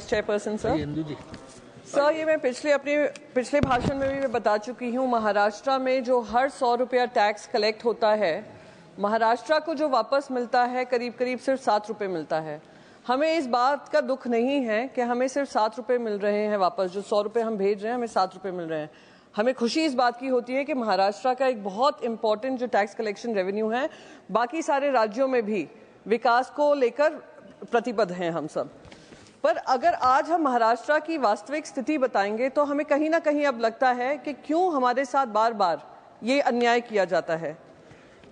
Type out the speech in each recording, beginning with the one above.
Chairperson sir, ये मैं पिछले भाषण में भी मैं बता चुकी हूँ। महाराष्ट्र में जो हर 100 रुपया टैक्स कलेक्ट होता है, महाराष्ट्र को जो वापस मिलता है करीब करीब सिर्फ 7 रुपये मिलता है। हमें इस बात का दुख नहीं है कि हमें सिर्फ 7 रुपये मिल रहे हैं वापस, जो 100 रुपये हम भेज रहे हैं हमें 7 रुपये मिल रहे हैं। हमें खुशी इस बात की होती है कि महाराष्ट्र का एक बहुत इंपॉर्टेंट जो टैक्स कलेक्शन रेवेन्यू है, बाकी सारे राज्यों में भी विकास को लेकर प्रतिबद्ध हैं हम सब। पर अगर आज हम महाराष्ट्र की वास्तविक स्थिति बताएंगे तो हमें कहीं ना कहीं अब लगता है कि क्यों हमारे साथ बार बार ये अन्याय किया जाता है।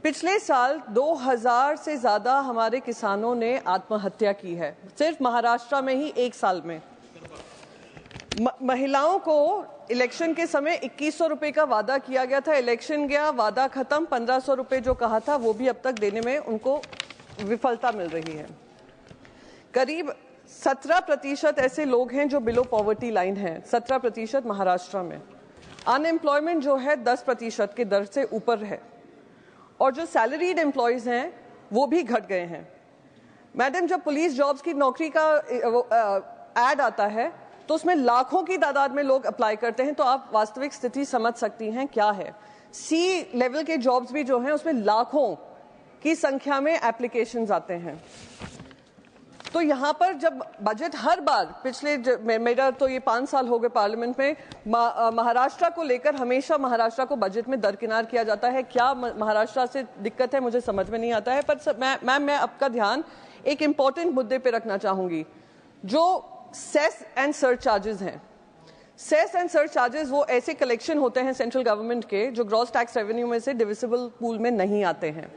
पिछले साल 2000 से ज्यादा हमारे किसानों ने आत्महत्या की है, सिर्फ महाराष्ट्र में ही एक साल में। महिलाओं को इलेक्शन के समय 2100 रुपए का वादा किया गया था, इलेक्शन गया, वादा खत्म, 1500 रुपए जो कहा था वो भी अब तक देने में उनको विफलता मिल रही है। करीब 17% ऐसे लोग हैं जो बिलो पॉवर्टी लाइन है, 17% महाराष्ट्र में। अनएम्प्लॉयमेंट जो है 10% के दर से ऊपर है, और जो सैलरीड एम्प्लॉयज हैं वो भी घट गए हैं। मैडम, जब पुलिस जॉब्स की नौकरी का एड आता है तो उसमें लाखों की तादाद में लोग अप्लाई करते हैं, तो आप वास्तविक स्थिति समझ सकती हैं क्या है। सी लेवल के जॉब्स भी जो हैं उसमें लाखों की संख्या में एप्लीकेशंस आते हैं। तो यहाँ पर जब बजट हर बार मेरा तो ये 5 साल हो गए पार्लियामेंट में, महाराष्ट्र को लेकर हमेशा महाराष्ट्र को बजट में दरकिनार किया जाता है। क्या महाराष्ट्र से दिक्कत है मुझे समझ में नहीं आता है। पर मैं आपका ध्यान एक इम्पॉर्टेंट मुद्दे पे रखना चाहूंगी, जो सेस एंड सरचार्जेस हैं। सेस एंड सरचार्जेस वो ऐसे कलेक्शन होते हैं सेंट्रल गवर्नमेंट के जो ग्रॉस टैक्स रेवेन्यू में से डिविजिबल पूल में नहीं आते हैं।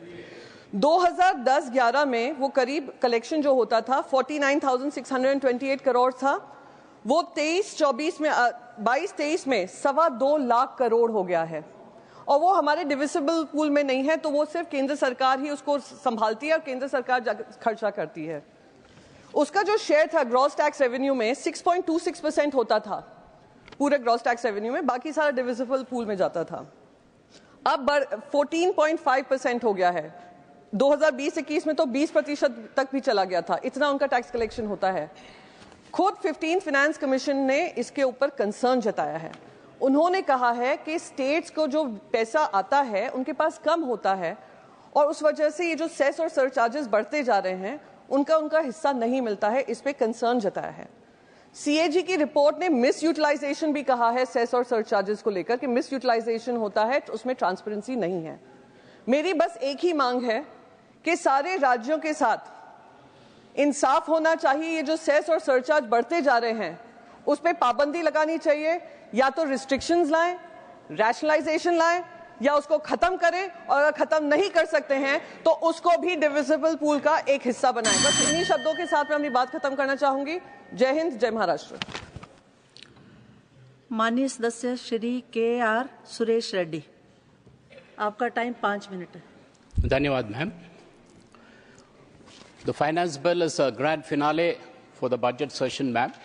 2010-11 में वो करीब कलेक्शन जो होता था 49,628 करोड़ था, वो 22-23 में 2.25 लाख करोड़ हो गया है, और वो हमारे डिविजिबल पूल में नहीं है। तो वो सिर्फ केंद्र सरकार ही उसको संभालती है और केंद्र सरकार खर्चा करती है। उसका जो शेयर था ग्रॉस टैक्स रेवेन्यू में 6.26% होता था पूरे ग्रॉस टैक्स रेवेन्यू में, बाकी सारा डिविजिबल पूल में जाता था। अब 14.5% हो गया है। 2020-21 में तो 20% तक भी चला गया था, इतना उनका टैक्स कलेक्शन होता है। खुद 15 फाइनेंस कमीशन ने इसके ऊपर कंसर्न जताया है। उन्होंने कहा है कि स्टेट्स को जो पैसा आता है उनके पास कम होता है, और उस वजह से ये जो सेस और सरचार्जेस बढ़ते जा रहे हैं उनका हिस्सा नहीं मिलता है। इस पे कंसर्न जताया है। सीएजी की रिपोर्ट ने मिस यूटिलाइजेशन भी कहा है सेस और सरचार्जेस को लेकर, कि मिस यूटिलाइजेशन होता है, तो उसमें ट्रांसपेरेंसी नहीं है। मेरी बस एक ही मांग है कि सारे राज्यों के साथ इंसाफ होना चाहिए। ये जो सेस और सरचार्ज बढ़ते जा रहे हैं उस पर पाबंदी लगानी चाहिए, या तो रिस्ट्रिक्शंस लाएं, रैशनलाइजेशन लाएं, या उसको खत्म करें, और अगर खत्म नहीं कर सकते हैं तो उसको भी डिविजिबल पूल का एक हिस्सा बनाएं। बस इन्हीं शब्दों के साथ मैं अपनी बात खत्म करना चाहूंगी। जय हिंद, जय महाराष्ट्र। माननीय सदस्य श्री KR सुरेश रेड्डी, आपका टाइम 5 मिनट है। धन्यवाद ma'am. The finance bill is a grand finale for the budget session, ma'am.